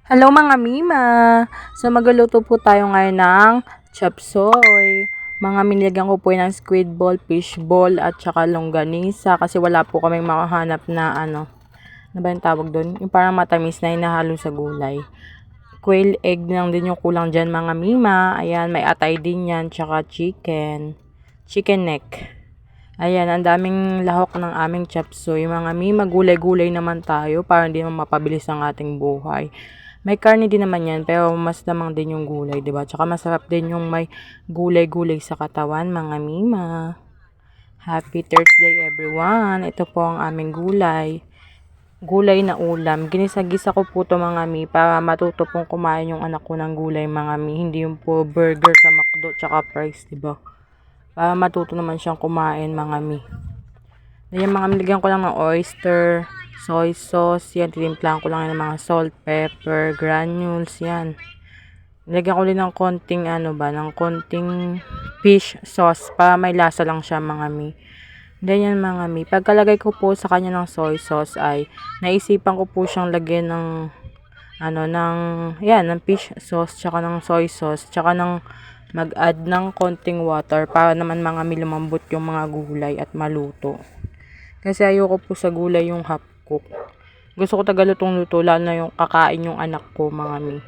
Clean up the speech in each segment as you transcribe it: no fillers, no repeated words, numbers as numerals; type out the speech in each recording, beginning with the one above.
Hello mga Mima! So magluluto po tayo ngayon ng chop suey. Mga minilagyan ko po ng squid ball, fish ball at saka longganisa kasi wala po kaming makahanap na ano ba yung tawag doon? Yung parang matamis na hinahalo sa gulay. Quail egg lang din yung kulang dyan mga Mima. Ayan, may atay din yan, tsaka chicken. Chicken neck. Ayan, ang daming lahok ng aming chop suey. Mga Mima, gulay-gulay naman tayo para hindi naman mapabilis ang ating buhay. May karne din naman yan, pero mas lamang din yung gulay, 'di ba? Tsaka masarap din yung may gulay-gulay sa katawan, mga Mima. Happy Thursday, everyone. Ito po ang aming gulay. Gulay na ulam. Ginisa-gisa ko po to mga Mi para matuto pong kumain yung anak ko ng gulay, mga Mi. Hindi yung po burger sa McDo tsaka fries, 'di ba? Para matuto naman siyang kumain, mga Mi. Ayan, mga nilagyan ko lang ng oyster, soy sauce, yan, tinimplahan ko lang yan ng mga salt, pepper, granules, yan. Nilagyan ko din ng konting ng konting fish sauce para may lasa lang siya, mga Mi. Then yan, mga Mi. Pagkalagay ko po sa kanya ng soy sauce ay naisipan ko po siyang lagyan ng ng fish sauce, tsaka ng soy sauce, tsaka ng mag-add ng konting water para naman mga Mi lumambot yung mga gulay at maluto. Kasi ayoko po sa gulay yung half cook. Gusto ko tagalutong luto, lalo na yung kakain yung anak ko, mga Mi.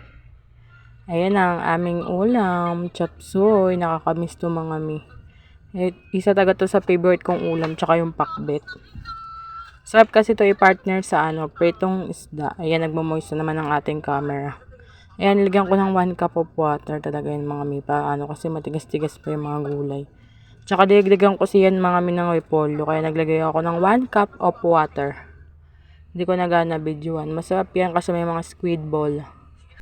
Ayan ang aming ulam, chop suey, nakakamiss to, mga Mi. Isa taga to sa favorite kong ulam, tsaka yung pakbet. Sarap kasi to i-partner sa pritong isda. Ayan, nagmamoist na naman ang ating camera. Ayan, nilagyan ko ng 1 cup of water talaga yun, mga Mi, para kasi matigas-tigas pa yung mga gulay. Tsaka dinagdagan ko siyan, mga Mi, ng repolyo, kaya naglagay ako ng 1 cup of water. Hindi ko na gana videoan. Masarap yan kasi may mga squid ball.